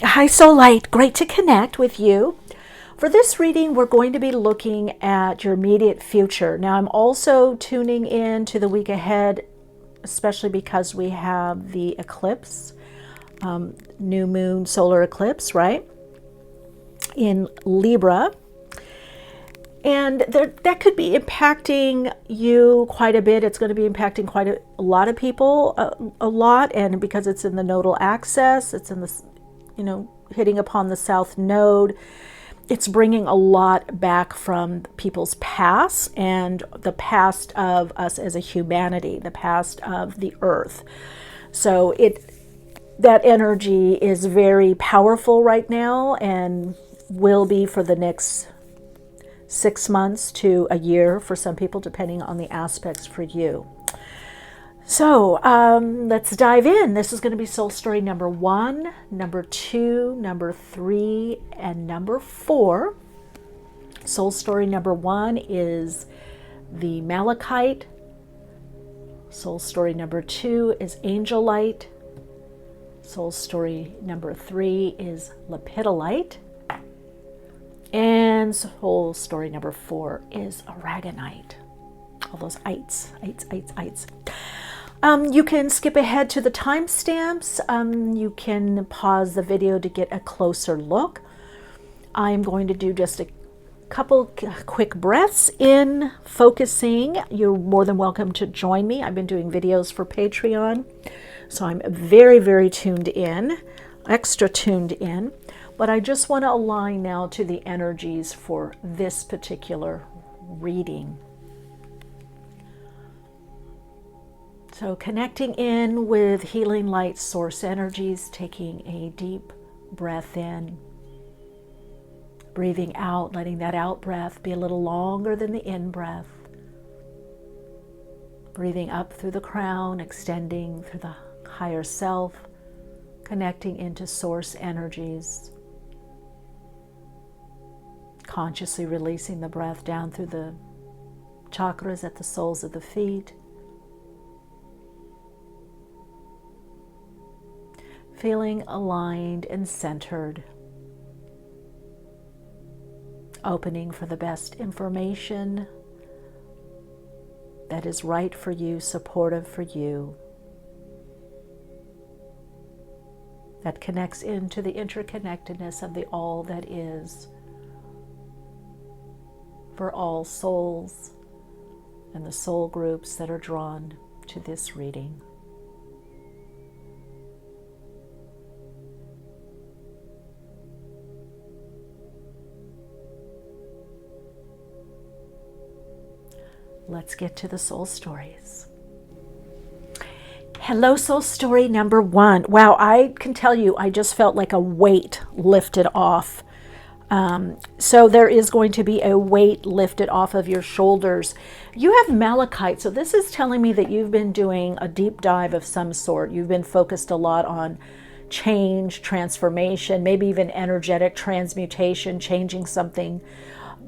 Hi, Soulite. Great to connect with you. For this reading, we're going to be looking at your immediate future. Now, I'm also tuning in to the week ahead, especially because we have the eclipse, new moon solar eclipse, right, in Libra. And that could be impacting you quite a bit. It's going to be impacting quite a lot of people a lot. And because it's in the nodal axis, it's in the, hitting upon the south node, it's bringing a lot back from people's past and the past of us as a humanity, the past of the earth. So that energy is very powerful right now and will be for the next 6 months to a year for some people, depending on the aspects for you. So let's dive in. This is going to be soul story number 1, number 2, number 3, and number 4. Soul story number 1 is the Malachite. Soul story number 2 is Angelite. Soul story number 3 is Lepidolite. And soul story number 4 is Aragonite. All those ites. You can skip ahead to the timestamps. You can pause the video to get a closer look. I'm going to do just a couple quick breaths in, focusing. You're more than welcome to join me. I've been doing videos for Patreon, so I'm very, very tuned in, extra tuned in. But I just want to align now to the energies for this particular reading. So connecting in with healing light source energies, taking a deep breath in, breathing out, letting that out breath be a little longer than the in breath. Breathing up through the crown, extending through the higher self, connecting into source energies. Consciously releasing the breath down through the chakras at the soles of the feet. Feeling aligned and centered. Opening for the best information that is right for you, supportive for you. That connects into the interconnectedness of the all that is for all souls and the soul groups that are drawn to this reading. Let's get to the soul stories. Hello, soul story number 1. Wow, I can tell you, I just felt like a weight lifted off. So there is going to be a weight lifted off of your shoulders. You have Malachite, so this is telling me that you've been doing a deep dive of some sort. You've been focused a lot on change, transformation, maybe even energetic transmutation, changing something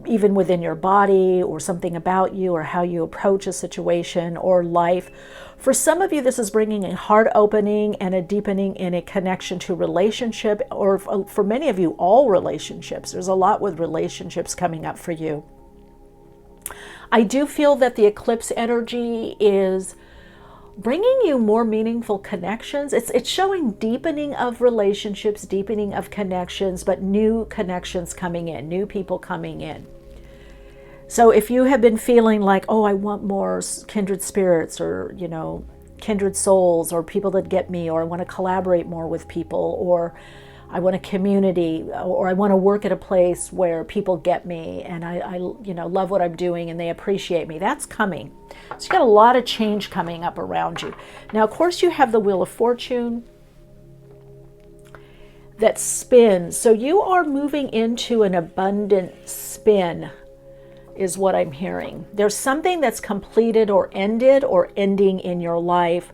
even within your body or something about you or how you approach a situation or life. For some of you, this is bringing a heart opening and a deepening in a connection to relationship, or for many of you, all relationships. There's a lot with relationships coming up for you. I do feel that the eclipse energy is bringing you more meaningful connections. It's showing deepening of relationships, deepening of connections, but new connections coming in, new people coming in. So if you have been feeling like, oh, I want more kindred spirits or, kindred souls or people that get me, or I want to collaborate more with people, or I want a community, or I want to work at a place where people get me and I love what I'm doing and they appreciate me. That's coming. So you got a lot of change coming up around you. Now, of course, you have the Wheel of Fortune that spins. So you are moving into an abundant spin, is what I'm hearing. There's something that's completed or ended or ending in your life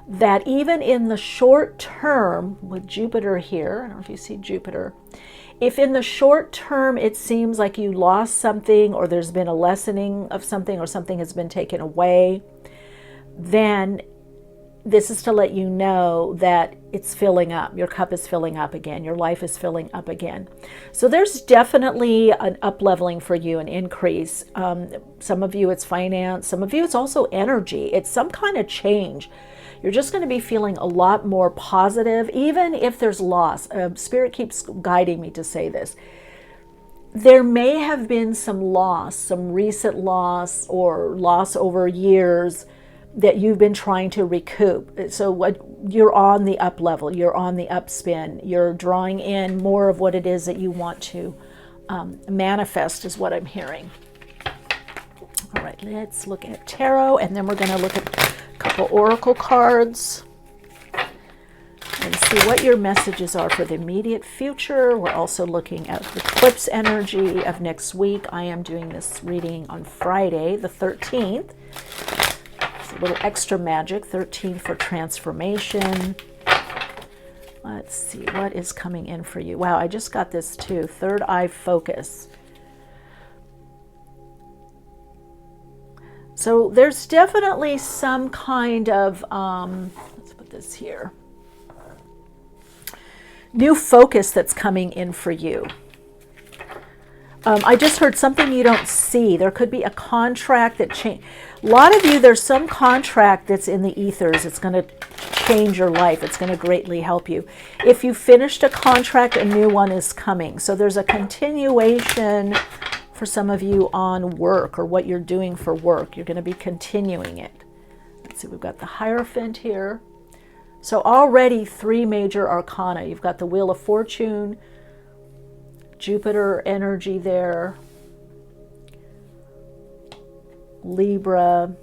that even in the short term, with Jupiter here, I don't know if you see Jupiter, if in the short term it seems like you lost something or there's been a lessening of something or something has been taken away, then this is to let you know that it's filling up. Your cup is filling up again. Your life is filling up again. So there's definitely an up-leveling for you, an increase. Some of you it's finance. Some of you it's also energy. It's some kind of change. You're just going to be feeling a lot more positive, even if there's loss. Spirit keeps guiding me to say this. There may have been some loss, some recent loss or loss over years that you've been trying to recoup. So what you're on the up level, you're on the upspin, you're drawing in more of what it is that you want to manifest is what I'm hearing. All right, let's look at tarot, and then we're going to look at a couple oracle cards and see what your messages are for the immediate future. We're also looking at the eclipse energy of next week. I am doing this reading on Friday, the 13th. A little extra magic, 13 for transformation. Let's see what is coming in for you. Wow, I just got this too. Third eye focus. So there's definitely some kind of, let's put this here, new focus that's coming in for you. I just heard something you don't see. There could be a contract that change. A lot of you, there's some contract that's in the ethers. It's going to change your life. It's going to greatly help you. If you finished a contract, a new one is coming. So there's a continuation for some of you on work or what you're doing for work. You're going to be continuing it. Let's see, we've got the Hierophant here. So already 3 major arcana. You've got the Wheel of Fortune, Jupiter energy there, Libra,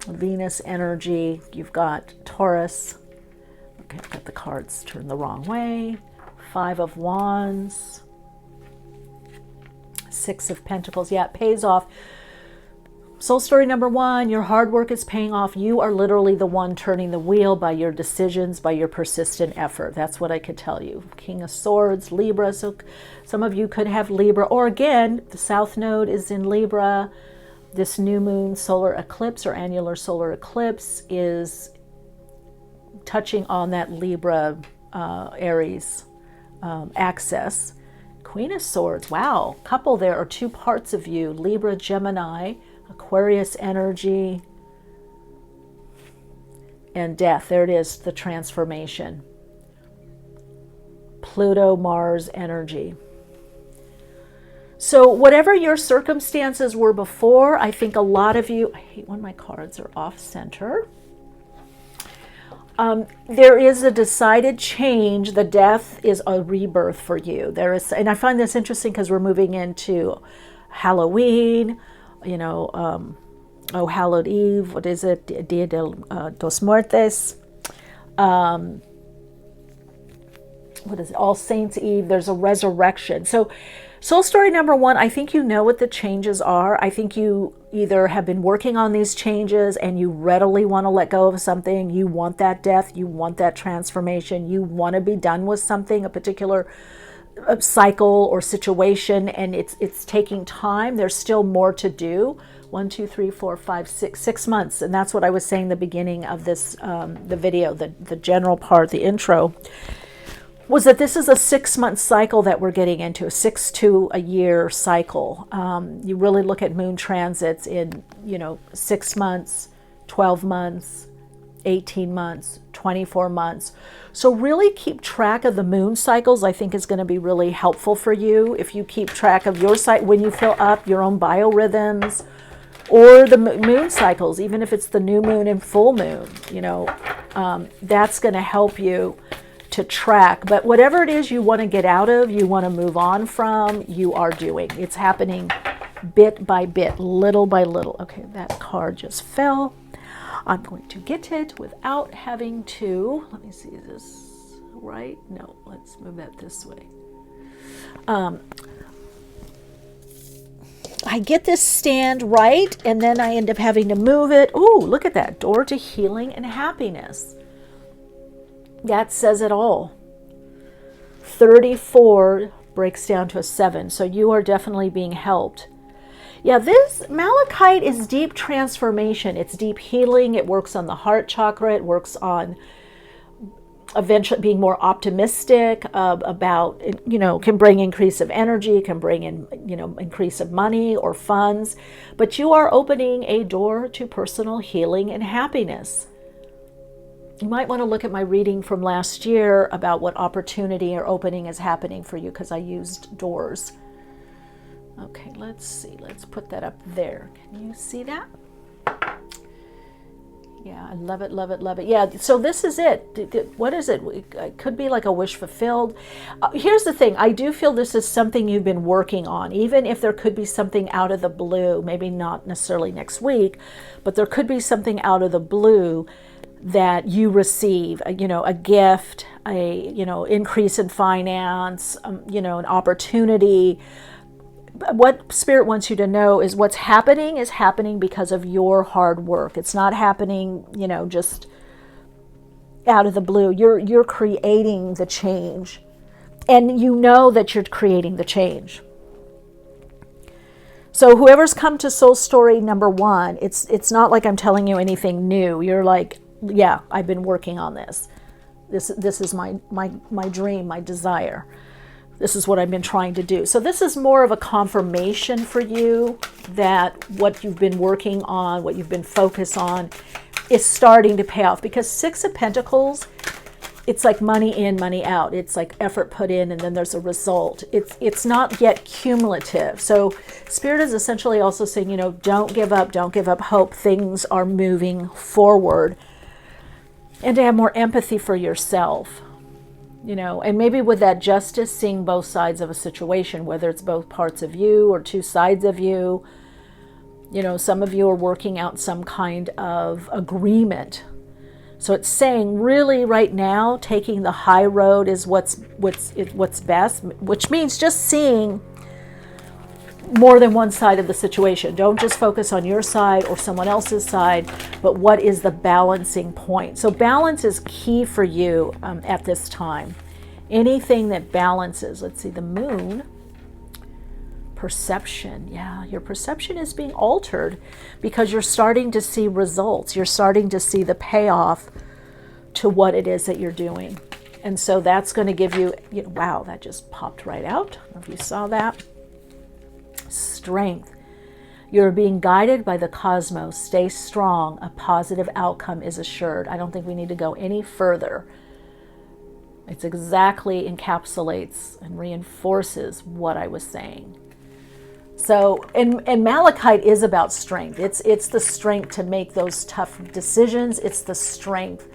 Venus energy, you've got Taurus. Okay, I've got the cards turned the wrong way. 5 of Wands, 6 of Pentacles. Yeah, it pays off. Soul story number 1, your hard work is paying off. You are literally the one turning the wheel by your decisions, by your persistent effort. That's what I could tell you. King of Swords, Libra. So some of you could have Libra. Or again, the South Node is in Libra. This new moon solar eclipse or annular solar eclipse is touching on that Libra Aries axis. Queen of Swords. Wow. Couple there, or 2 parts of you. Libra, Gemini, Aquarius energy, and Death. There it is, the transformation. Pluto, Mars energy. So whatever your circumstances were before, I think a lot of you, I hate when my cards are off center. There is a decided change. The death is a rebirth for you. There is, and I find this interesting because we're moving into Halloween, you know, oh, Hallowed Eve, what is it? Dia de los Muertos. What is it? All Saints Eve. There's a resurrection. So soul story number 1, I think you know what the changes are. I think you either have been working on these changes and you readily want to let go of something. You want that death. You want that transformation. You want to be done with something, a particular cycle or situation, and it's taking time. There's still more to do. 1, 2, 3, 4, 5, 6 months, and that's what I was saying the beginning of this the video, the general part, the intro, was that this is a 6-month cycle that we're getting into, a 6 to a year cycle. You really look at moon transits in 6 months, 12 months, 18 months, 24 months. So really keep track of the moon cycles. I think is going to be really helpful for you if you keep track of your cycle when you fill up your own biorhythms or the moon cycles, even if it's the new moon and full moon, that's going to help you to track. But whatever it is you want to get out of, you want to move on from, you are doing. It's happening bit by bit, little by little. Okay, that card just fell. I'm going to get it without having to, let me see, is this right? No, let's move that this way. I get this stand right, and then I end up having to move it. Ooh, look at that, door to healing and happiness. That says it all. 34 breaks down to a 7, so you are definitely being helped. Yeah, this Malachite is deep transformation. It's deep healing. It works on the heart chakra. It works on eventually being more optimistic about, can bring increase of energy, can bring in, increase of money or funds, but you are opening a door to personal healing and happiness. You might want to look at my reading from last year about what opportunity or opening is happening for you, because I used doors. Okay, let's see. Let's put that up there. Can you see that? Yeah, I love it, love it, love it. Yeah, so this is it. What is it? It could be like a wish fulfilled. Here's the thing. I do feel this is something you've been working on, even if there could be something out of the blue, maybe not necessarily next week, but there could be something out of the blue that you receive, a gift, increase in finance, an opportunity. What Spirit wants you to know is what's happening is happening because of your hard work. It's not happening, just out of the blue. You're creating the change, and you know that you're creating the change. So whoever's come to Soul Story number 1, it's not like I'm telling you anything new. You're like, yeah, I've been working on this. This is my dream, my desire. This is what I've been trying to do. So this is more of a confirmation for you that what you've been working on, what you've been focused on, is starting to pay off. Because 6 of Pentacles, it's like money in, money out. It's like effort put in, and then there's a result. It's not yet cumulative. So Spirit is essentially also saying, don't give up hope. Things are moving forward. And to have more empathy for yourself. And maybe with that justice, seeing both sides of a situation, whether it's both parts of you or 2 sides of you. Some of you are working out some kind of agreement. So it's saying really right now, taking the high road is what's best, which means just seeing more than one side of the situation. Don't just focus on your side or someone else's side, but what is the balancing point? So balance is key for you at this time. Anything that balances, let's see, the moon, perception. Yeah, your perception is being altered because you're starting to see results. You're starting to see the payoff to what it is that you're doing. And so that's going to give you, wow, that just popped right out. I don't know if you saw that. Strength. You're being guided by the cosmos. Stay strong. A positive outcome is assured. I don't think we need to go any further. It exactly encapsulates and reinforces what I was saying. So, and Malachite is about strength. It's the strength to make those tough decisions. It's the strength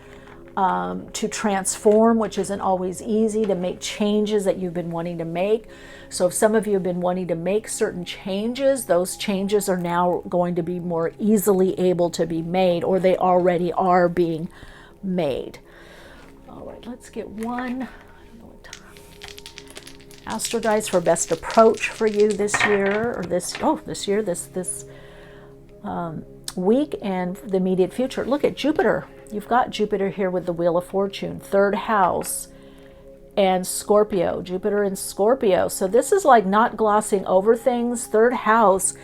to transform, which isn't always easy, to make changes that you've been wanting to make. So if some of you have been wanting to make certain changes, those changes are now going to be more easily able to be made, or they already are being made. All right, let's get one. I don't know what time. Astro Dice for best approach for you this year, or this week and the immediate future. Look at Jupiter. You've got Jupiter here with the Wheel of Fortune, 3rd house, and Scorpio, Jupiter in Scorpio. So this is like not glossing over things. 3rd house,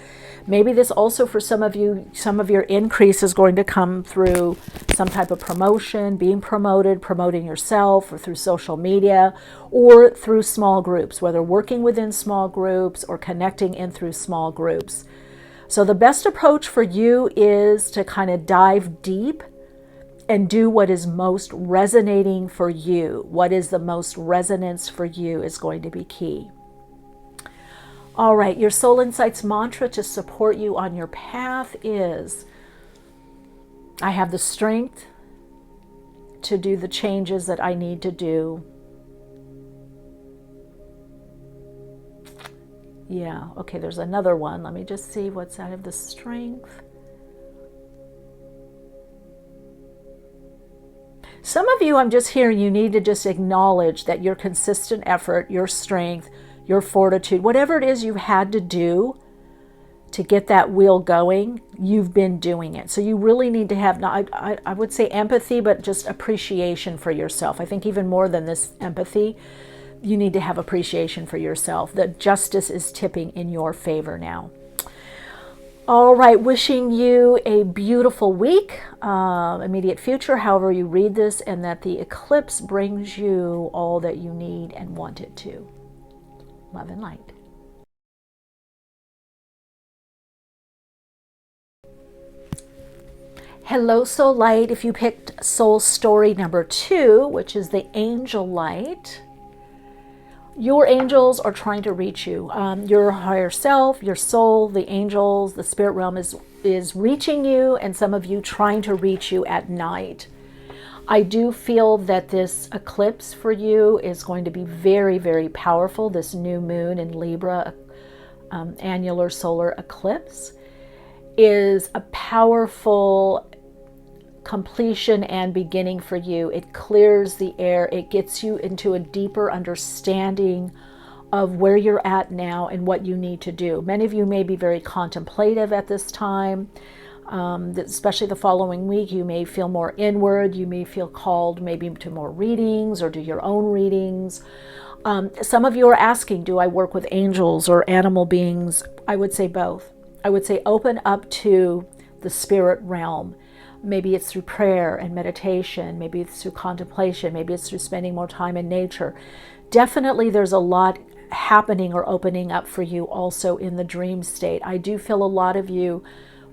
maybe this also for some of you, some of your increase is going to come through some type of promotion, being promoted, promoting yourself, or through social media, or through small groups, whether working within small groups or connecting in through small groups. So the best approach for you is to kind of dive deep and do what is most resonating for you. What is the most resonance for you is going to be key. All right, your Soul Insights mantra to support you on your path is, I have the strength to do the changes that I need to do. Yeah, okay, there's another one. Let me just see what's out of the strength. Some of you, I'm just hearing, you need to just acknowledge that your consistent effort, your strength, your fortitude, whatever it is you've had to do to get that wheel going, you've been doing it. So you really need to have, I would say empathy, but just appreciation for yourself. I think even more than this empathy, you need to have appreciation for yourself. That justice is tipping in your favor now. All right, wishing you a beautiful week, immediate future, however you read this, and that the eclipse brings you all that you need and want it to. Love and light. Hello, Soul Light. If you picked Soul Story number 2, which is the Angelite, your angels are trying to reach you. Your higher self, your soul, the angels, the spirit realm is reaching you, and some of you trying to reach you at night. I do feel that this eclipse for you is going to be very, very powerful. This new moon in Libra, annular solar eclipse, is a powerful completion and beginning for you. It clears the air. It gets you into a deeper understanding of where you're at now and what you need to do. Many of you may be very contemplative at this time, especially the following week. You may feel more inward. You may feel called maybe to more readings or do your own readings. Some of you are asking, do I work with angels or animal beings? I would say both. I would say open up to the spirit realm. Maybe it's through prayer and meditation. Maybe it's through contemplation. Maybe it's through spending more time in nature. Definitely there's a lot happening or opening up for you also in the dream state. I do feel a lot of you,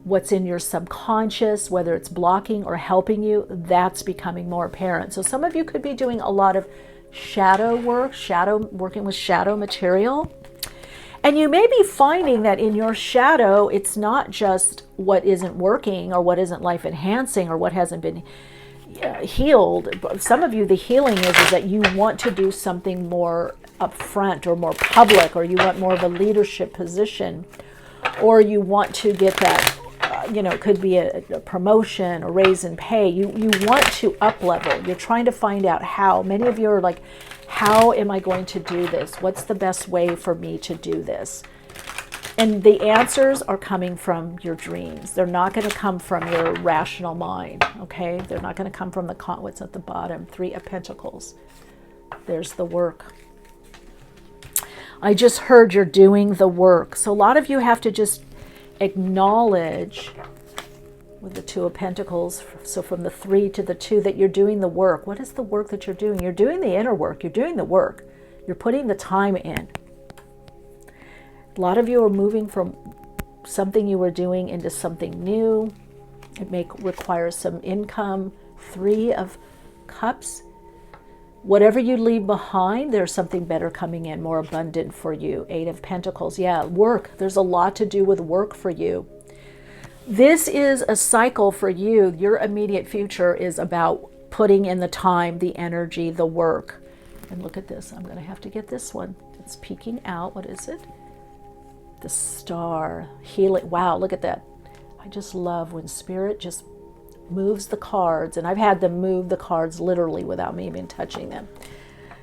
what's in your subconscious, whether it's blocking or helping you, that's becoming more apparent. So some of you could be doing a lot of shadow work, working with shadow material. And you may be finding that in your shadow, it's not just what isn't working or what isn't life enhancing or what hasn't been healed. Some of you, the healing is that you want to do something more upfront or more public, or you want more of a leadership position, or you want to get that, it could be a promotion, a raise in pay. You want to up level. You're trying to find out how. Many of you are like, how am I going to do this? What's the best way for me to do this? And the answers are coming from your dreams. They're not going to come from your rational mind, okay? They're not going to come from what's at the bottom, 3 of Pentacles. There's the work. I just heard you're doing the work. So a lot of you have to just acknowledge with the 2 of Pentacles, so from the 3 to the 2, that you're doing the work. What is the work that you're doing? You're doing the inner work. You're doing the work. You're putting the time in. A lot of you are moving from something you were doing into something new. It may require some income. 3 of Cups. Whatever you leave behind, there's something better coming in, more abundant for you. 8 of Pentacles. Yeah, work. There's a lot to do with work for you. This is a cycle for you. Your immediate future is about putting in the time, the energy, the work. And look at this. I'm going to have to get this one. It's peeking out. What is it? The Star. Healing. Wow, look at that. I just love when Spirit just moves the cards. And I've had them move the cards literally without me even touching them.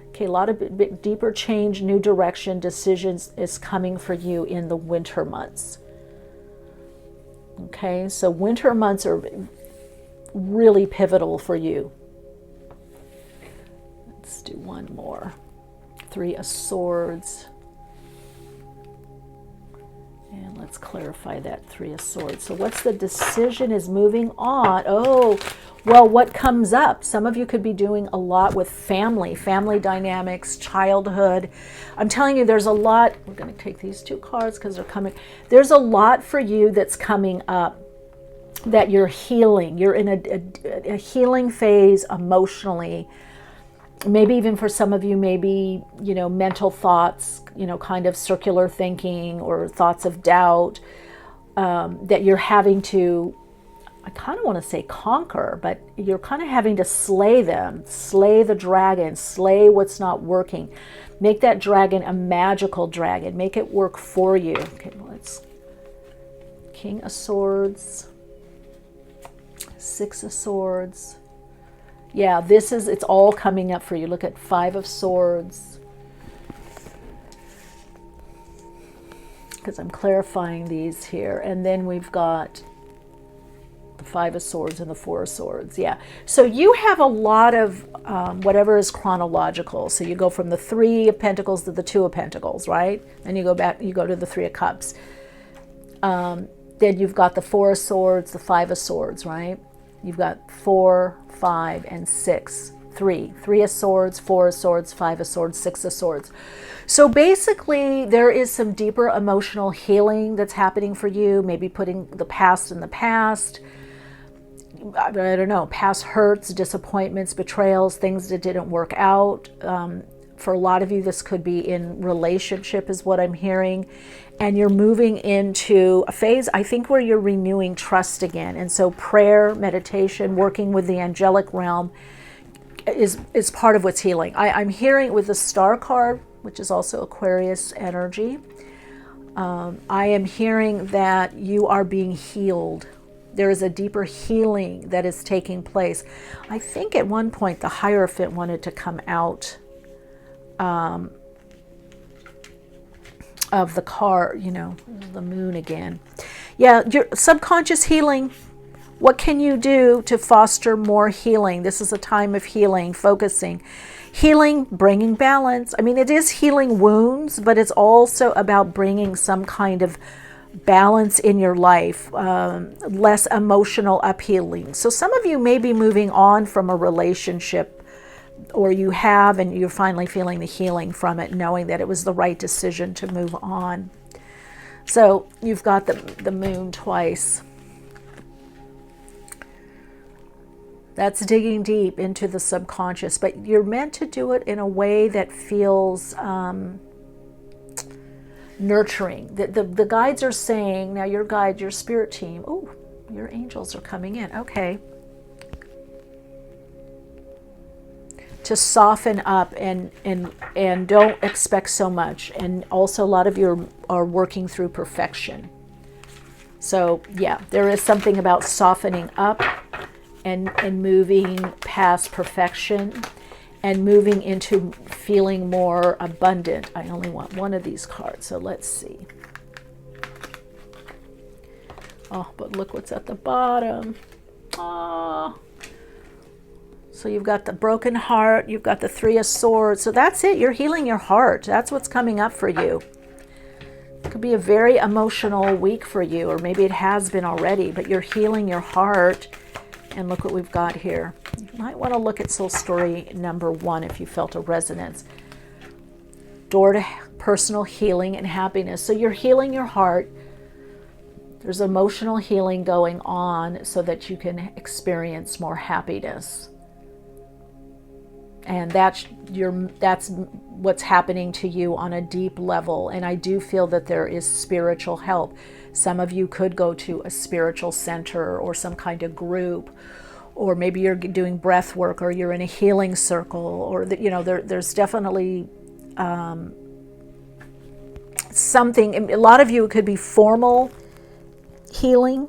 Okay, a lot of bit deeper change, new direction, decisions is coming for you in the winter months. Okay, so winter months are really pivotal for you. Let's do one more. 3 of Swords. And let's clarify that 3 of Swords. So what's the decision is moving on? Oh, well, what comes up? Some of you could be doing a lot with family dynamics, childhood. I'm telling you, there's a lot. We're going to take these 2 cards because they're coming. There's a lot for you that's coming up that you're healing. You're in a healing phase emotionally. Maybe even for some of you, maybe, mental thoughts, kind of circular thinking or thoughts of doubt that you're having to, I kind of want to say conquer, but you're kind of having to slay them, slay the dragon, slay what's not working. Make that dragon a magical dragon. Make it work for you. Okay, let's, King of Swords, 6 of Swords. Yeah, it's all coming up for you. Look at 5 of Swords. Because I'm clarifying these here. And then we've got the 5 of Swords and the 4 of Swords. Yeah. So you have a lot of whatever is chronological. So you go from the 3 of Pentacles to the 2 of Pentacles, right? Then you go back, you go to the 3 of Cups. Then you've got the 4 of Swords, the 5 of Swords, right? You've got 4, 5, and 6. 3. 3 of Swords, 4 of Swords, 5 of Swords, 6 of Swords. So basically, there is some deeper emotional healing that's happening for you. Maybe putting the past in the past. I don't know, past hurts, disappointments, betrayals, things that didn't work out. For a lot of you, this could be in relationship is what I'm hearing. And you're moving into a phase, I think, where you're renewing trust again. And so prayer, meditation, working with the angelic realm is part of what's healing. I'm hearing with the Star card, which is also Aquarius energy. I am hearing that you are being healed. There is a deeper healing that is taking place. I think at one point the Hierophant wanted to come out of the card, you know, the moon again. Yeah, your subconscious healing. What can you do to foster more healing? This is a time of healing, focusing. Healing, bringing balance. I mean, it is healing wounds, but it's also about bringing some kind of balance in your life, less emotional uphealing. So some of you may be moving on from a relationship, or you have, and you're finally feeling the healing from it, knowing that it was the right decision to move on. So you've got the moon twice. That's digging deep into the subconscious, but you're meant to do it in a way that feels nurturing. The guides are saying, now your guide, your spirit team, oh, your angels are coming in, okay. To soften up and don't expect so much. And also a lot of you are working through perfection. So yeah, there is something about softening up and moving past perfection and moving into feeling more abundant. I only want one of these cards, so let's see. Oh, but look what's at the bottom. Oh. So you've got the broken heart, you've got the 3 of Swords. So that's it, you're healing your heart. That's what's coming up for you. It could be a very emotional week for you, or maybe it has been already, but you're healing your heart. And look what we've got here. You might want to look at soul story number 1 if you felt a resonance. Door to personal healing and happiness. So you're healing your heart. There's emotional healing going on so that you can experience more happiness. And that's what's happening to you on a deep level. And I do feel that there is spiritual help. Some of you could go to a spiritual center or some kind of group, or maybe you're doing breath work, or you're in a healing circle, or there's definitely something. A lot of you, it could be formal healing.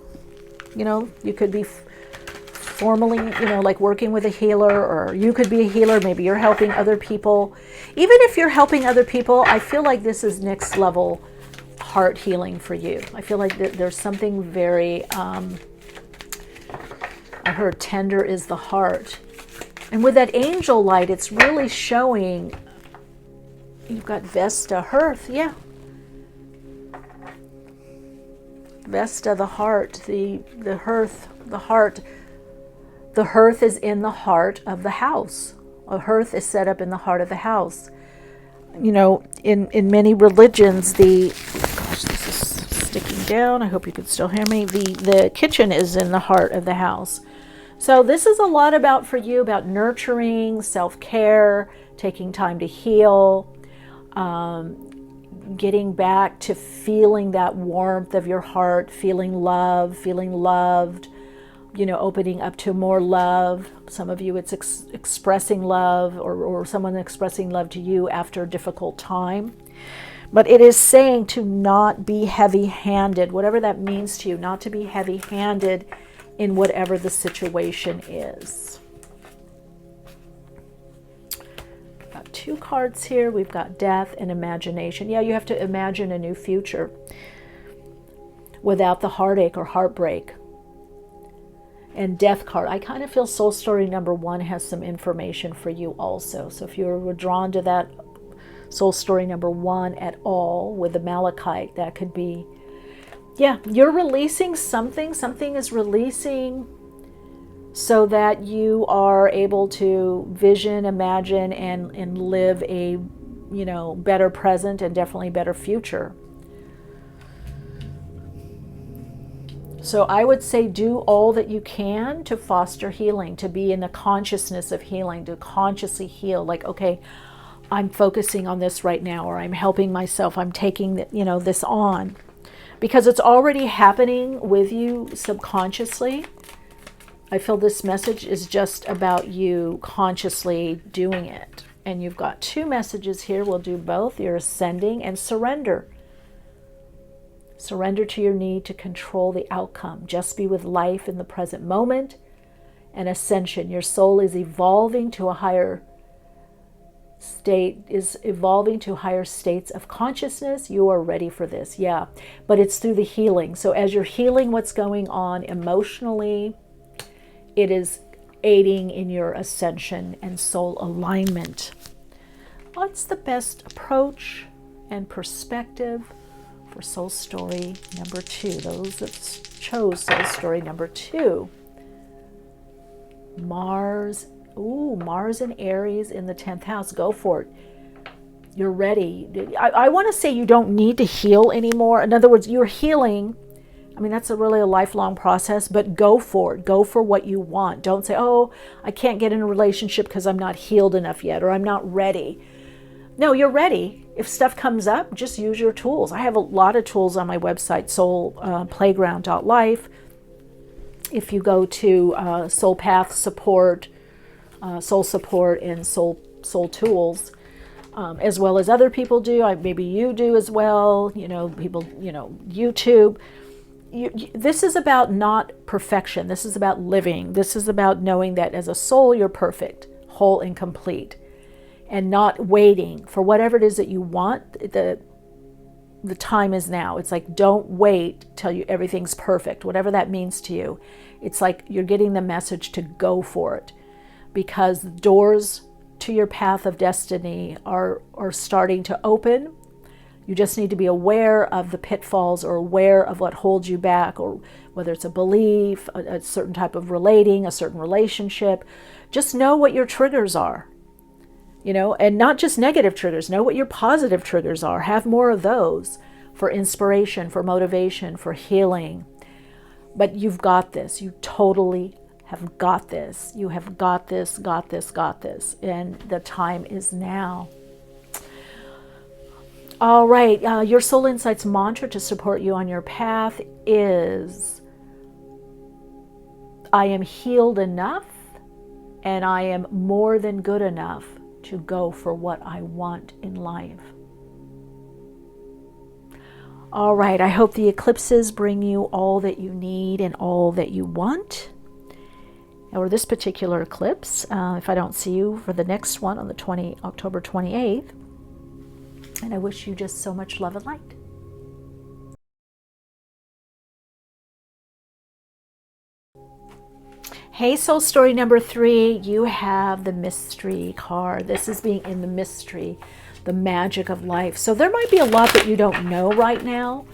You could be formally, like working with a healer, or you could be a healer. Maybe you're helping other people. Even if you're helping other people, I feel like this is next level heart healing for you. I feel like there's something very, I heard tender is the heart. And with that angel light, it's really showing, you've got Vesta, Hearth, yeah. Vesta, the heart, the hearth, the heart. The hearth is in the heart of the house. A hearth is set up in the heart of the house. In many religions, gosh, this is sticking down. I hope you can still hear me. The kitchen is in the heart of the house. So this is a lot for you about nurturing, self-care, taking time to heal, getting back to feeling that warmth of your heart, feeling love, feeling loved, opening up to more love. Some of you, it's expressing love, or someone expressing love to you after a difficult time. But it is saying to not be heavy-handed, whatever that means to you, not to be heavy-handed in whatever the situation is. Got 2 cards here. We've got death and imagination. Yeah, you have to imagine a new future without the heartache or heartbreak. And death card, I kind of feel soul story number 1 has some information for you also. So if you're drawn to that soul story number 1 at all with the Malachite, that could be Yeah, you're releasing something. Something is releasing so that you are able to vision, imagine, and live a, better present and definitely better future. So I would say do all that you can to foster healing, to be in the consciousness of healing, to consciously heal. Like, okay, I'm focusing on this right now, or I'm helping myself, I'm taking this on. Because it's already happening with you subconsciously. I feel this message is just about you consciously doing it. And you've got two messages here. We'll do both. You're ascending and surrender. Surrender to your need to control the outcome. Just be with life in the present moment. And ascension. Your soul is evolving to a higher state, is evolving to higher states of consciousness. You are ready for this. Yeah. But it's through the healing. So as you're healing what's going on emotionally, it is aiding in your ascension and soul alignment. What's the best approach and perspective for soul story number 2? Those that chose soul story number 2. Mars. Ooh, Mars and Aries in the 10th house. Go for it. You're ready. I want to say you don't need to heal anymore. In other words, you're healing. I mean, that's really a lifelong process, but go for it. Go for what you want. Don't say, oh, I can't get in a relationship because I'm not healed enough yet, or I'm not ready. No, you're ready. If stuff comes up, just use your tools. I have a lot of tools on my website, soulplayground.life. If you go to Soul Path Support, Soul Support, and Soul Tools, as well as other people do, maybe you do as well, people, YouTube. This is about not perfection. This is about living. This is about knowing that as a soul, you're perfect, whole, and complete, and not waiting for whatever it is that you want. The time is now. It's like, don't wait till everything's perfect, whatever that means to you. It's like you're getting the message to go for it, because the doors to your path of destiny are starting to open. You just need to be aware of the pitfalls, or aware of what holds you back, or whether it's a belief, a certain type of relating, a certain relationship. Just know what your triggers are, and not just negative triggers. Know what your positive triggers are. Have more of those for inspiration, for motivation, for healing. But you've got this. You totally have got this. You have got this, got this, got this. And the time is now. All right, your Soul Insights mantra to support you on your path is, I am healed enough, and I am more than good enough to go for what I want in life. All right, I hope the eclipses bring you all that you need and all that you want. Or this particular eclipse, if I don't see you for the next one on the October 28th. And I wish you just so much love and light. Hey, soul story number 3, you have the mystery card. This is being in the mystery, the magic of life. So there might be a lot that you don't know right now.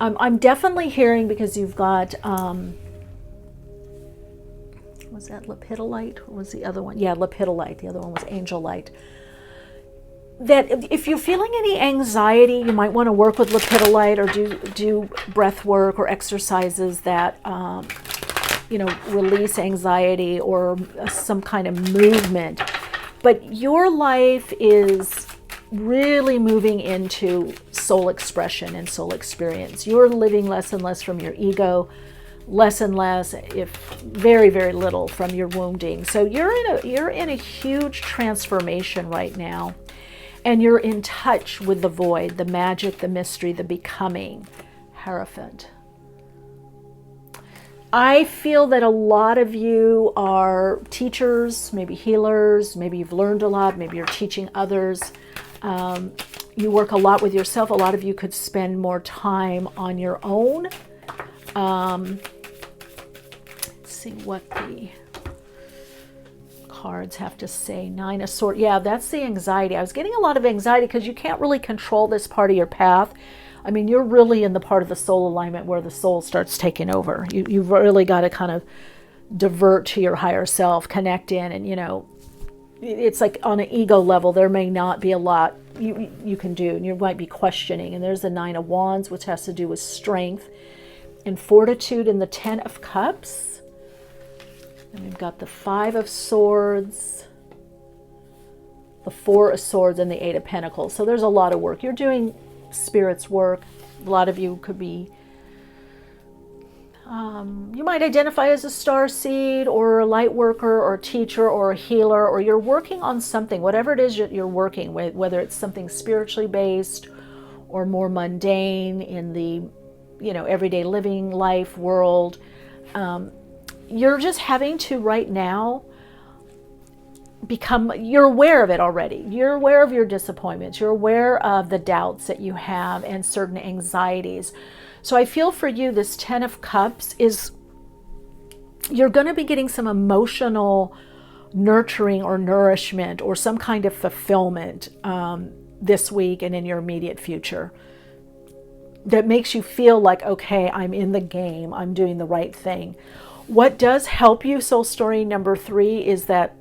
I'm definitely hearing, because you've got, was that Lepidolite? What was the other one? Yeah, Lepidolite. The other one was Angelite. That if you're feeling any anxiety, you might want to work with Lepidolite, or do breath work or exercises that release anxiety, or some kind of movement. But your life is really moving into soul expression and soul experience. You're living less and less from your ego, less and less, if very, very little, from your wounding. So you're in a huge transformation right now. And you're in touch with the void, the magic, the mystery, the becoming. Hierophant. I feel that a lot of you are teachers, maybe healers, maybe you've learned a lot, maybe you're teaching others. You work a lot with yourself. A lot of you could spend more time on your own. Let's see what the cards have to say. 9 of Swords. Yeah, that's the anxiety. I was getting a lot of anxiety because you can't really control this part of your path. I mean, you're really in the part of the soul alignment where the soul starts taking over. You've really got to kind of divert to your higher self, connect in, and, it's like on an ego level, there may not be a lot you can do, and you might be questioning. And there's the 9 of Wands, which has to do with strength and fortitude, and the 10 of Cups. And we've got the 5 of Swords, the 4 of Swords, and the 8 of Pentacles. So there's a lot of work. You're doing Spirit's work. A lot of you could be, you might identify as a starseed or a light worker or a teacher or a healer, or you're working on something, whatever it is you're working with, whether it's something spiritually based or more mundane in the, everyday living life world. You're just having to right now you're aware of it already. You're aware of your disappointments. You're aware of the doubts that you have and certain anxieties. So I feel for you, this 10 of Cups is, you're going to be getting some emotional nurturing or nourishment or some kind of fulfillment this week and in your immediate future that makes you feel like, okay, I'm in the game. I'm doing the right thing. What does help you, soul story number 3, is that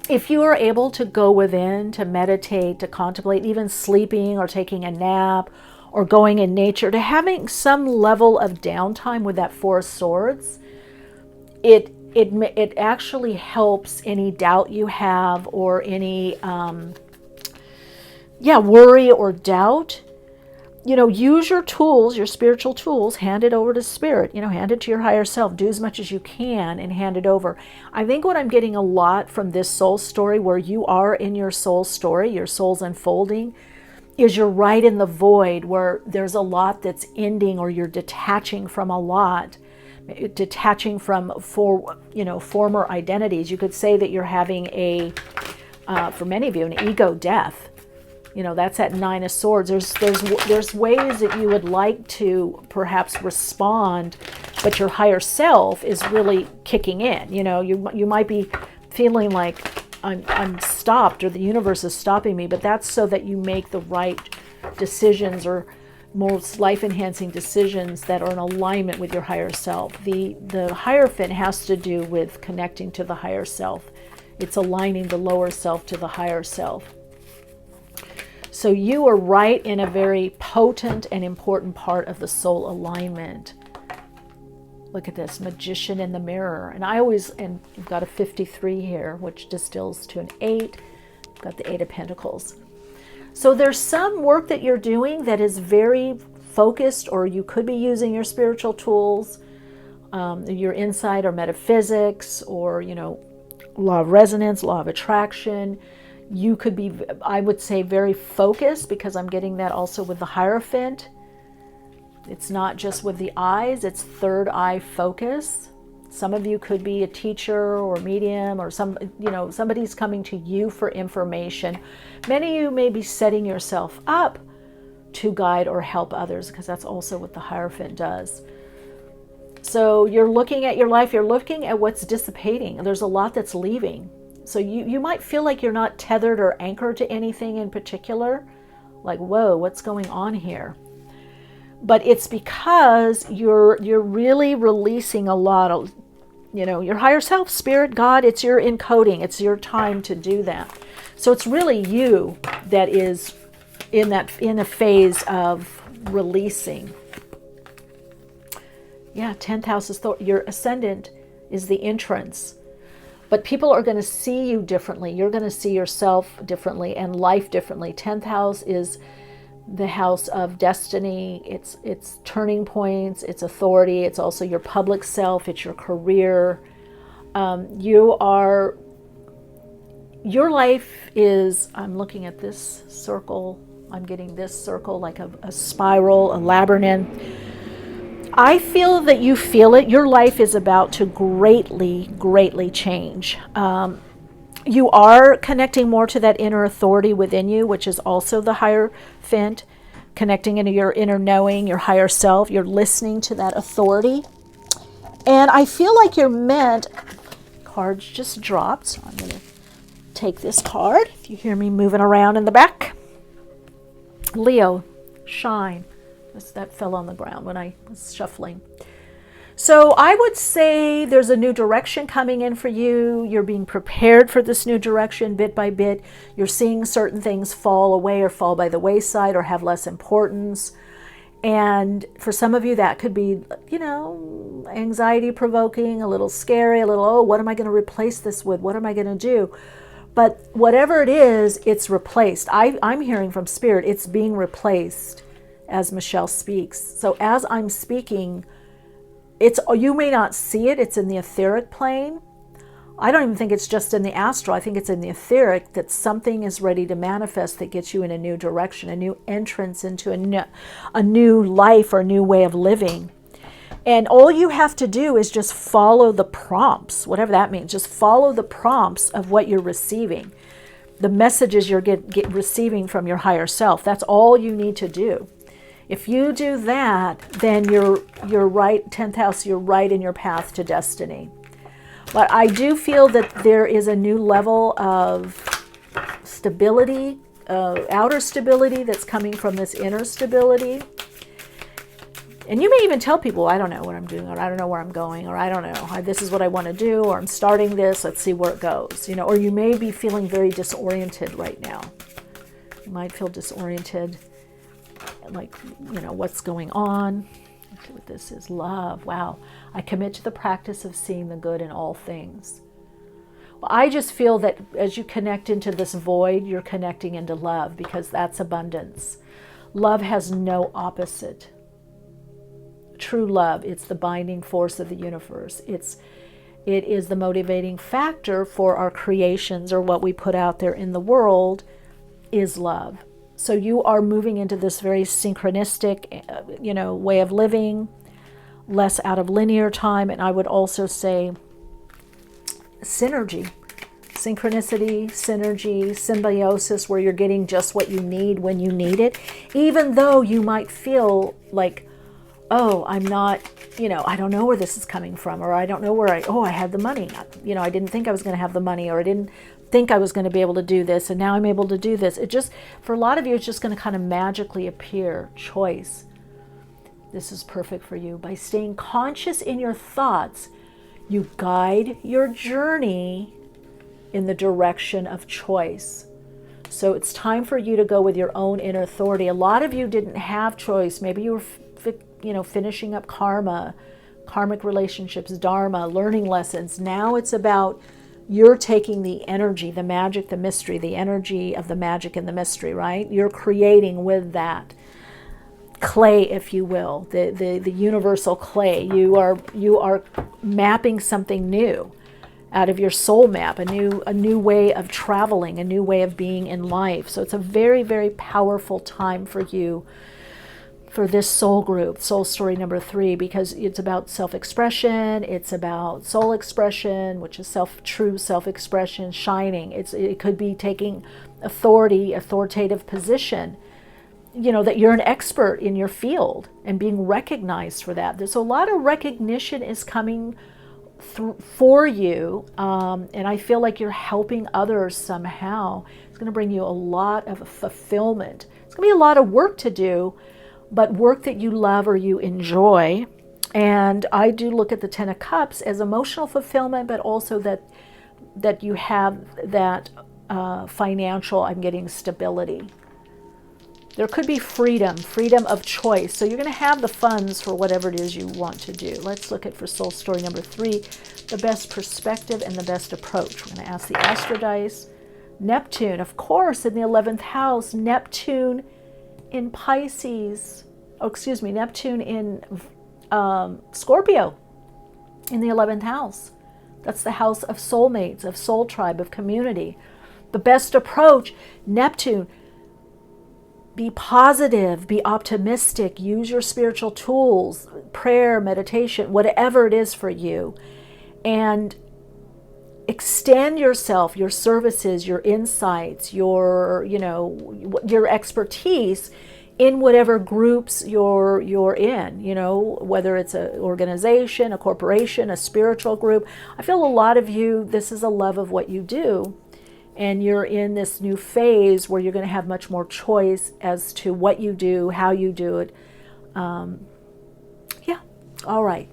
if you are able to go within, to meditate, to contemplate, even sleeping or taking a nap or going in nature, to having some level of downtime with that 4 of Swords, it actually helps any doubt you have or any worry or doubt. Use your tools, your spiritual tools, hand it over to Spirit, hand it to your higher self, do as much as you can and hand it over. I think what I'm getting a lot from this soul story, where you are in your soul story, your soul's unfolding, is you're right in the void where there's a lot that's ending, or you're detaching from a lot, detaching from former identities. You could say that you're having for many of you, an ego death. That's at 9 of Swords. There's ways that you would like to perhaps respond, but your higher self is really kicking in. You might be feeling like I'm stopped, or the universe is stopping me, but that's so that you make the right decisions, or most life-enhancing decisions that are in alignment with your higher self. The Hierophant has to do with connecting to the higher self. It's aligning the lower self to the higher self. So you are right in a very potent and important part of the soul alignment. Look at this, Magician in the Mirror. And you've got a 53 here, which distills to an 8. You've got the 8 of Pentacles. So there's some work that you're doing that is very focused, or you could be using your spiritual tools, your insight or metaphysics, or, law of resonance, law of attraction. You could be, I would say, very focused, because I'm getting that also with the Hierophant. It's not just with the eyes, it's third eye focus. Some of you could be a teacher or medium, or somebody's coming to you for information. Many of you may be setting yourself up to guide or help others, because that's also what the Hierophant does. So you're looking at your life, you're looking at what's dissipating. There's a lot that's leaving. So you might feel like you're not tethered or anchored to anything in particular. Like, whoa, what's going on here? But it's because you're really releasing a lot of, your higher self, Spirit, God, it's your encoding. It's your time to do that. So it's really you that is in a phase of releasing. Yeah, 10th house is your ascendant is the entrance. But people are going to see you differently. You're going to see yourself differently and life differently. 10th house is the house of destiny. It's turning points. It's authority. It's also your public self. It's your career. Your life is, I'm looking at this circle. I'm getting this circle like a spiral, a labyrinth. I feel that you feel it. Your life is about to greatly, greatly change. You are connecting more to that inner authority within you, which is also the Hierophant, connecting into your inner knowing, your higher self. You're listening to that authority. And I feel like you're meant, cards just dropped, so I'm going to take this card. If you hear me moving around in the back. Leo, shine. That fell on the ground when I was shuffling. So I would say there's a new direction coming in for you. You're being prepared for this new direction bit by bit. You're seeing certain things fall away or fall by the wayside or have less importance. And for some of you, that could be, anxiety provoking, a little scary, a little, oh, what am I going to replace this with? What am I going to do? But whatever it is, it's replaced. I'm hearing from Spirit, it's being replaced as Michele speaks. So as I'm speaking, you may not see it, it's in the etheric plane. I don't even think it's just in the astral, I think it's in the etheric, that something is ready to manifest that gets you in a new direction, a new entrance into a new life or a new way of living. And all you have to do is just follow the prompts, whatever that means. Just follow the prompts of what you're receiving, the messages you're receiving from your higher self. That's all you need to do. If you do that, then you're right, 10th house, you're right in your path to destiny. But I do feel that there is a new level of stability, outer stability that's coming from this inner stability. And you may even tell people, I don't know what I'm doing, or I don't know where I'm going, or I don't know, this is what I want to do, or I'm starting this, let's see where it goes. Or you may be feeling very disoriented right now. You might feel disoriented. Like, what's going on? Let's see what this is. Love. Wow. I commit to the practice of seeing the good in all things. Well, I just feel that as you connect into this void, you're connecting into love, because that's abundance. Love has no opposite. True love, it's the binding force of the universe. It is the motivating factor for our creations, or what we put out there in the world is love. So you are moving into this very synchronistic, way of living, less out of linear time. And I would also say synergy, synchronicity, synergy, symbiosis, where you're getting just what you need when you need it, even though you might feel like, oh, I'm not, I don't know where this is coming from, or I don't know where I had the money. I didn't think I was going to have the money, or I didn't think I was going to be able to do this, and now I'm able to do this. It just, for a lot of you, it's just going to kind of magically appear. Choice. This is perfect for you. By staying conscious in your thoughts, you guide your journey in the direction of choice. So it's time for you to go with your own inner authority. A lot of you didn't have choice. Maybe you were finishing up karmic relationships, dharma, learning lessons. Now it's about you're taking the energy, the magic, the mystery, the energy of the magic and the mystery, right? You're creating with that clay, if you will, the universal clay. You are mapping something new out of your soul map, a new way of traveling, a new way of being in life. So it's a very, very powerful time for you, for this soul group, soul story number 3, because it's about self-expression, it's about soul expression, which is true self-expression, shining. It could be taking authoritative position, that you're an expert in your field and being recognized for that. There's a lot of recognition is coming for you, and I feel like you're helping others somehow. It's going to bring you a lot of fulfillment. It's going to be a lot of work to do, but work that you love or you enjoy. And I do look at the 10 of Cups as emotional fulfillment, but also that you have that financial, I'm getting stability. There could be freedom of choice. So you're going to have the funds for whatever it is you want to do. Let's look at, for soul story number 3, the best perspective and the best approach. We're going to ask the Astro Dice. Neptune, of course, in the 11th house. Neptune in Pisces, Neptune in Scorpio in the 11th house. That's the house of soulmates, of soul tribe, of community. The best approach, Neptune, be positive, be optimistic, use your spiritual tools, prayer, meditation, whatever it is for you, and extend yourself, your services, your insights, your expertise in whatever groups you're in, whether it's an organization, a corporation, a spiritual group. I feel a lot of you, this is a love of what you do, and you're in this new phase where you're going to have much more choice as to what you do, how you do it. Yeah, all right.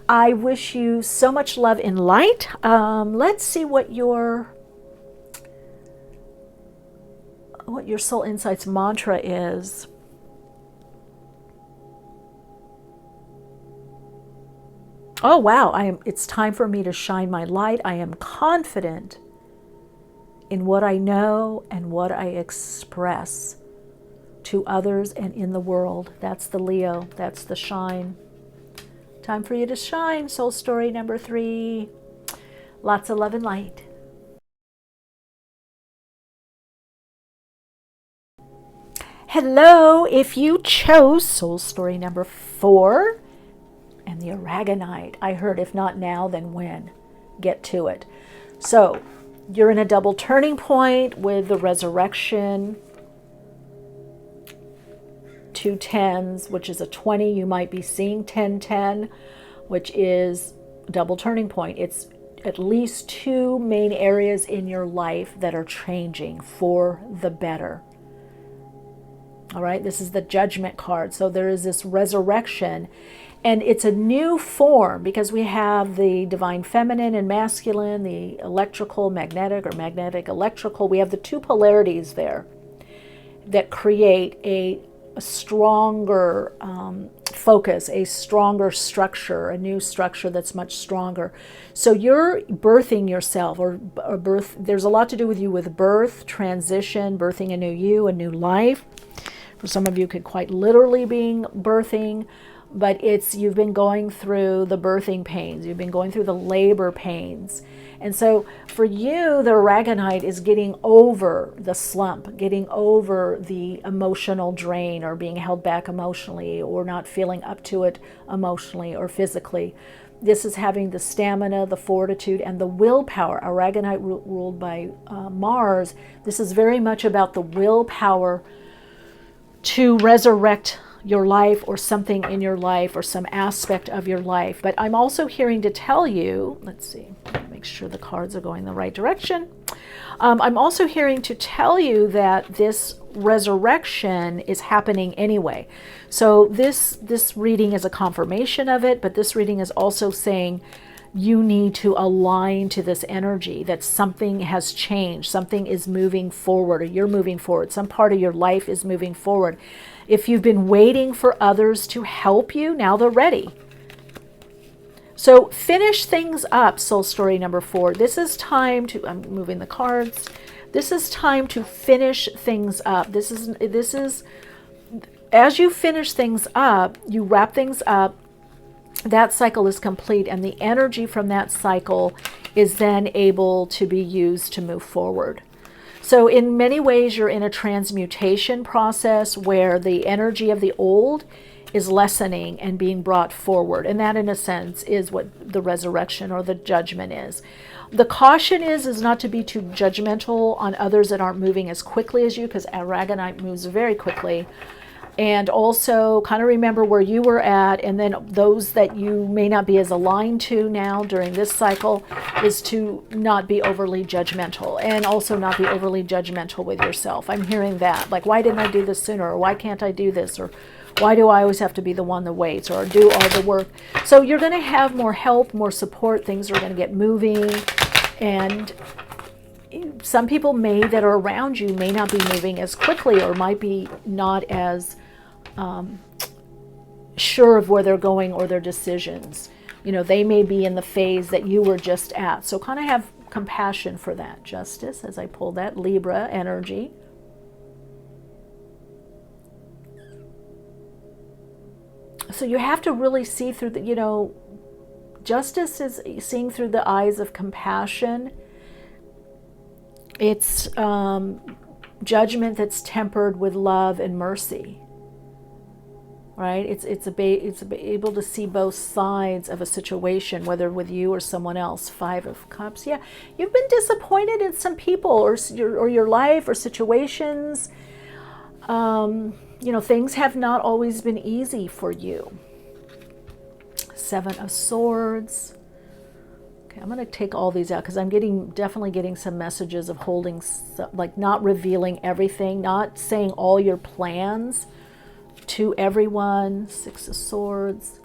I wish you so much love and light. Let's see what your Soul Insights mantra is. Oh wow, it's time for me to shine my light. I am confident in what I know and what I express to others and in the world. That's the Leo, that's the shine. Time for you to shine, soul story number 3. Lots of love and light. Hello, if you chose soul story number 4 and the Aragonite, I heard if not now, then when? Get to it. So, you're in a double turning point with the resurrection. 2 10s, which is a 20. You might be seeing 10-10, which is a double turning point. It's at least 2 main areas in your life that are changing for the better. All right, this is the Judgment card. So there is this resurrection, and it's a new form because we have the divine feminine and masculine, the electrical, magnetic, or magnetic, electrical. We have the 2 polarities there that create a stronger focus, a stronger structure, a new structure that's much stronger. So you're birthing yourself, or birth. There's a lot to do with you with birth, transition, birthing a new you, a new life. For some of you, could quite literally being birthing, but you've been going through the birthing pains. You've been going through the labor pains. And so for you, the Aragonite is getting over the slump, getting over the emotional drain, or being held back emotionally, or not feeling up to it emotionally or physically. This is having the stamina, the fortitude, and the willpower. Aragonite ruled by Mars. This is very much about the willpower to resurrect your life, or something in your life, or some aspect of your life. But I'm also hearing to tell you, let's see, make sure the cards are going the right direction. I'm also hearing to tell you that this resurrection is happening anyway. So this reading is a confirmation of it, but this reading is also saying you need to align to this energy, that something has changed, something is moving forward, or you're moving forward, some part of your life is moving forward. If you've been waiting for others to help you, now they're ready. So finish things up, soul story number 4. This is time to, I'm moving the cards. This is time to finish things up. This is, as you finish things up, you wrap things up, that cycle is complete, and the energy from that cycle is then able to be used to move forward. So in many ways, you're in a transmutation process where the energy of the old is lessening and being brought forward. And that, in a sense, is what the resurrection or the judgment is. The caution is not to be too judgmental on others that aren't moving as quickly as you, because Aragonite moves very quickly. And also kind of remember where you were at, and then those that you may not be as aligned to now during this cycle, is to not be overly judgmental, and also not be overly judgmental with yourself. I'm hearing that, like, why didn't I do this sooner, or why can't I do this, or why do I always have to be the one that waits, or do all the work. So you're going to have more help, more support, things are going to get moving, and some people that are around you may not be moving as quickly, or might be not as sure of where they're going or their decisions. You know, they may be in the phase that you were just at. So kind of have compassion for that. Justice, as I pull that Libra energy. So you have to really see through the, justice is seeing through the eyes of compassion. It's judgment that's tempered with love and mercy. Right? It's able to see both sides of a situation, whether with you or someone else. 5 of Cups. Yeah, you've been disappointed in some people or your life or situations. Things have not always been easy for you. 7 of Swords. Okay, I'm going to take all these out because I'm definitely getting some messages of holding, like not revealing everything, not saying all your plans to everyone. Six of Swords.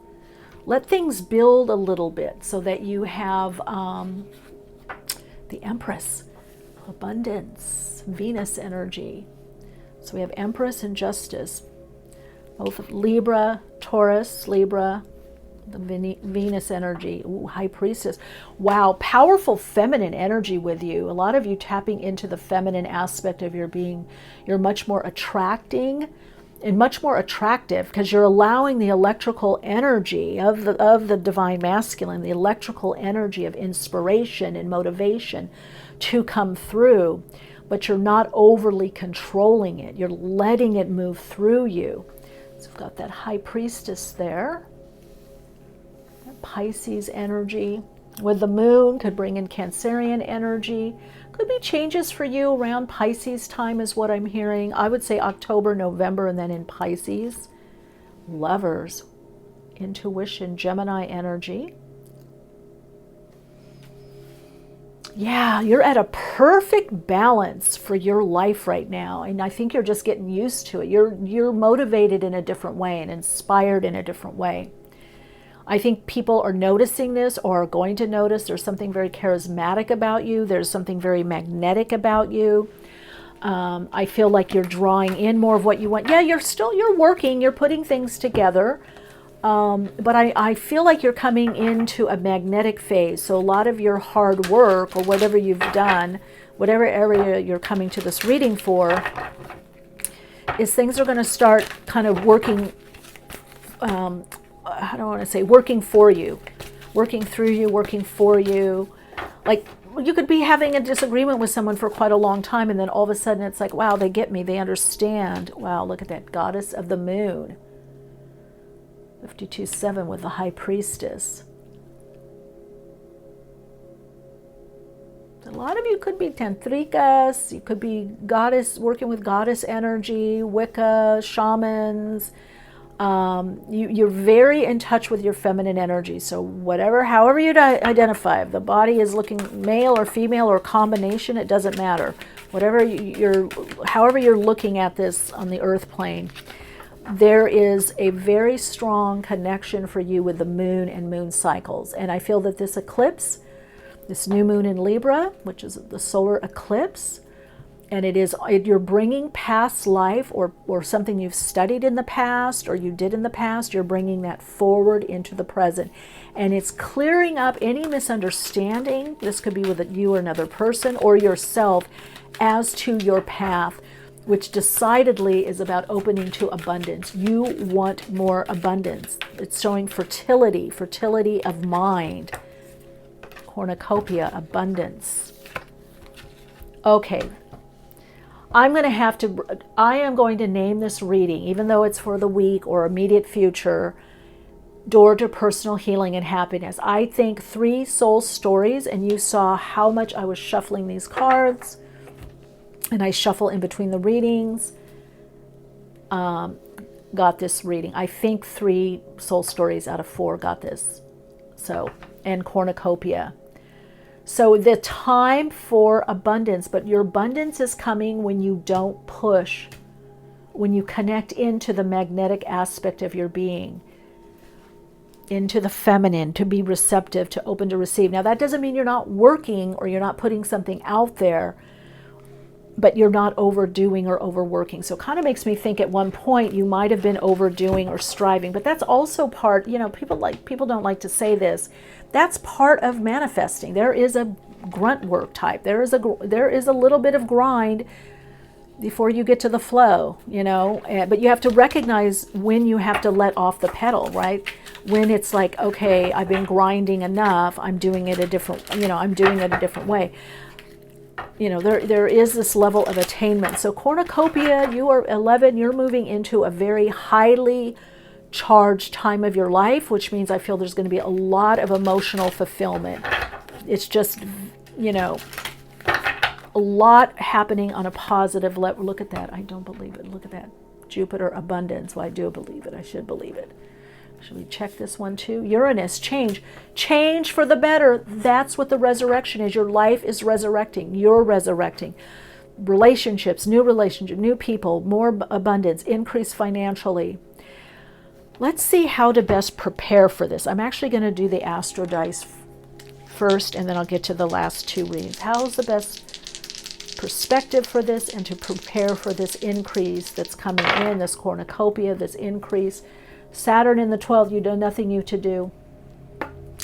Let things build a little bit so that you have the Empress, abundance, Venus energy. So we have Empress and Justice, both of Libra, Taurus, Libra, the Venus energy. Ooh, High Priestess. Wow, powerful feminine energy with you. A lot of you tapping into the feminine aspect of your being. You're much more attracting and much more attractive because you're allowing the electrical energy of the divine masculine, the electrical energy of inspiration and motivation to come through, but you're not overly controlling it. You're letting it move through you. So we've got that High Priestess there. That Pisces energy with the moon could bring in Cancerian energy. Could be changes for you around Pisces time is what I'm hearing. I would say October, November, and then in Pisces. Lovers, intuition, Gemini energy. Yeah, you're at a perfect balance for your life right now. And I think you're just getting used to it. You're motivated in a different way and inspired in a different way. I think people are noticing this or are going to notice there's something very charismatic about you. There's something very magnetic about you. I feel like you're drawing in more of what you want. Yeah, you're working, you're putting things together. But I feel like you're coming into a magnetic phase. So a lot of your hard work or whatever you've done, whatever area you're coming to this reading for, is things are going to start kind of working, I don't want to say working for you, working through you, working for you. Like you could be having a disagreement with someone for quite a long time and then all of a sudden it's like, wow, they get me, they understand. Wow, look at that, Goddess of the Moon. 52-7 with the High Priestess. A lot of you could be tantrikas, you could be goddess, working with goddess energy, Wicca, shamans. You're very in touch with your feminine energy. So however you identify, if the body is looking male or female or a combination, it doesn't matter. However you're looking at this on the earth plane, there is a very strong connection for you with the moon and moon cycles. And I feel that this eclipse, this new moon in Libra, which is the solar eclipse, and you're bringing past life or something you've studied in the past or you did in the past, you're bringing that forward into the present. And it's clearing up any misunderstanding. This could be with you or another person or yourself as to your path, which decidedly is about opening to abundance. You want more abundance. It's showing fertility of mind. Cornucopia, abundance. Okay. I am going to name this reading, even though it's for the week or immediate future, Door to Personal Healing and Happiness. I think 3 soul stories, and you saw how much I was shuffling these cards, and I shuffle in between the readings, got this reading. I think 3 soul stories out of 4 got this. So, and Cornucopia. So the time for abundance, but your abundance is coming when you don't push, when you connect into the magnetic aspect of your being, into the feminine, to be receptive, to open to receive. Now that doesn't mean you're not working or you're not putting something out there, but you're not overdoing or overworking. So it kind of makes me think at one point you might have been overdoing or striving, but that's also part, people don't like to say this. That's part of manifesting. There is a grunt work type. There is a little bit of grind before you get to the flow, but you have to recognize when you have to let off the pedal, right? When it's like, okay, I've been grinding enough, I'm doing it a different way. There is this level of attainment. So Cornucopia, you are 11, you're moving into a very highly charged time of your life, which means I feel there's going to be a lot of emotional fulfillment. It's just, a lot happening on a positive level. Look at that. I don't believe it. Look at that. Jupiter abundance. Well, I do believe it. I should believe it. Should we check this one too? Uranus, change. Change for the better. That's what the resurrection is. Your life is resurrecting. You're resurrecting. Relationships, new people, more abundance, increase financially. Let's see how to best prepare for this. I'm actually going to do the astro dice first, and then I'll get to the last two readings. How's the best perspective for this and to prepare for this increase that's coming in, this cornucopia, this increase? Saturn in the 12th, you do nothing new to do.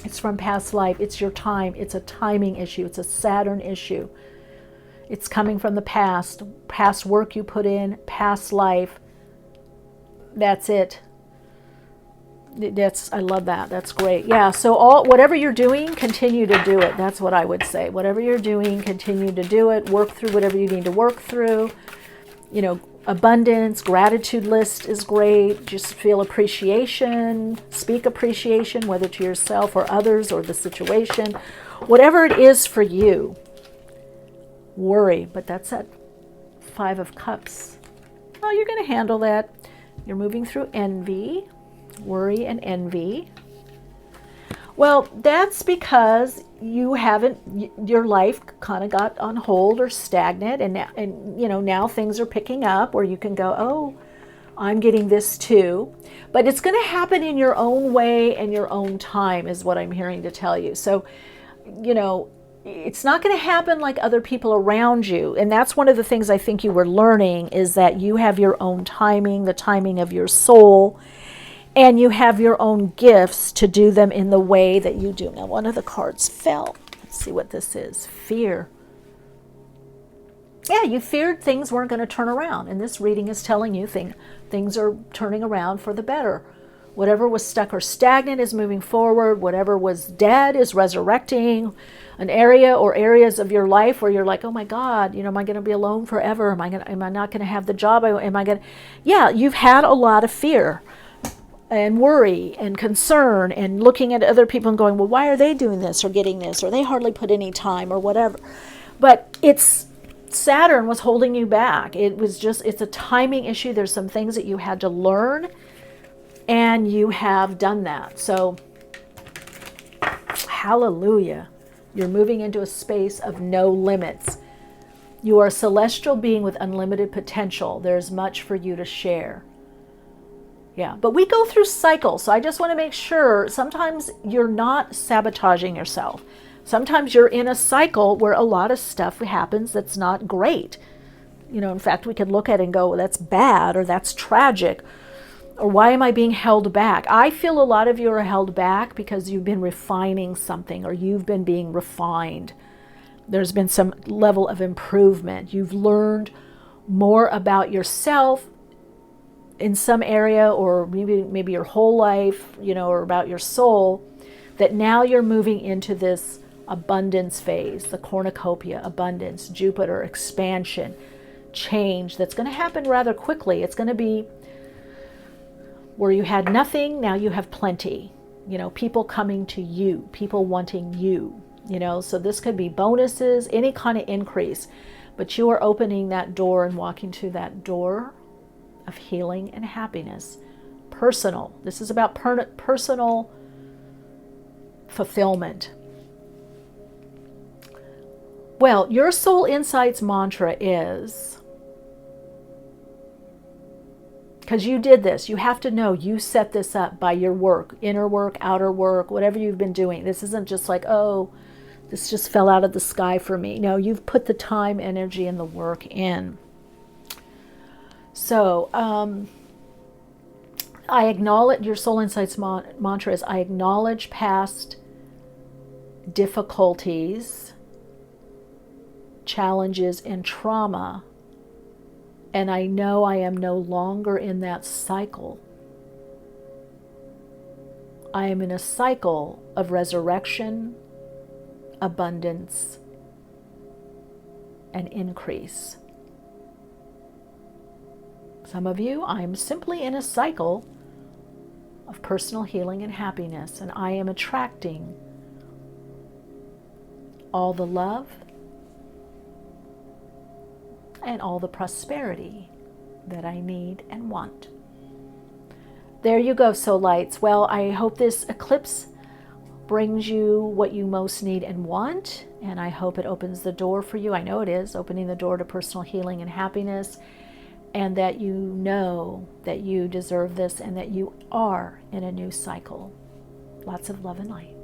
It's from past life. It's your time. It's a timing issue. It's a Saturn issue. It's coming from the past work you put in, past life. That's it. I love that. That's great. Yeah, so whatever you're doing, continue to do it. That's what I would say. Whatever you're doing, continue to do it. Work through whatever you need to work through. You know, abundance, gratitude list is great. Just feel appreciation, speak appreciation, whether to yourself or others or the situation. Whatever it is for you. Worry, but that's at 5 of Cups. Oh, you're going to handle that. You're moving through envy. Worry and envy. Well, that's because your life kind of got on hold or stagnant, and now things are picking up where you can go, oh, I'm getting this too. But it's going to happen in your own way and your own time is what I'm hearing to tell you. So, it's not going to happen like other people around you. And that's one of the things I think you were learning, is that you have your own timing, the timing of your soul. And you have your own gifts to do them in the way that you do. Now, one of the cards fell. Let's see what this is. Fear. Yeah, you feared things weren't going to turn around. And this reading is telling you things are turning around for the better. Whatever was stuck or stagnant is moving forward. Whatever was dead is resurrecting. An area or areas of your life where you're like, oh my God, am I going to be alone forever? Am I not going to have the job? Yeah, you've had a lot of fear and worry and concern and looking at other people and going, well, why are they doing this or getting this, or they hardly put any time or whatever. But Saturn was holding you back. It's a timing issue. There's some things that you had to learn, and you have done that. So, hallelujah. You're moving into a space of no limits. You are a celestial being with unlimited potential. There's much for you to share. Yeah, but we go through cycles, so I just want to make sure sometimes you're not sabotaging yourself. Sometimes you're in a cycle where a lot of stuff happens that's not great. In fact, we could look at it and go, well, that's bad, or that's tragic, or why am I being held back? I feel a lot of you are held back because you've been refining something, or you've been being refined. There's been some level of improvement. You've learned more about yourself in some area, or maybe your whole life, or about your soul, that now you're moving into this abundance phase, the cornucopia, abundance, Jupiter, expansion, change that's going to happen rather quickly. It's going to be where you had nothing, now you have plenty. People coming to you, people wanting you, so this could be bonuses, any kind of increase, but you are opening that door and walking through that door of healing and happiness. Personal. This is about personal fulfillment. Well, your Soul Insights mantra is, because you did this, you have to know you set this up by your work, inner work, outer work, whatever you've been doing. This isn't just like, oh, this just fell out of the sky for me. No, you've put the time, energy, and the work in. So, I acknowledge, your Soul Insights mantra is, I acknowledge past difficulties, challenges, and trauma, and I know I am no longer in that cycle. I am in a cycle of resurrection, abundance, and increase. Some of you, I'm simply in a cycle of personal healing and happiness, and I am attracting all the love and all the prosperity that I need and want. There you go, soul lights. Well, I hope this eclipse brings you what you most need and want, and I hope it opens the door for you. I know it is opening the door to personal healing and happiness, and that you know that you deserve this and that you are in a new cycle. Lots of love and light.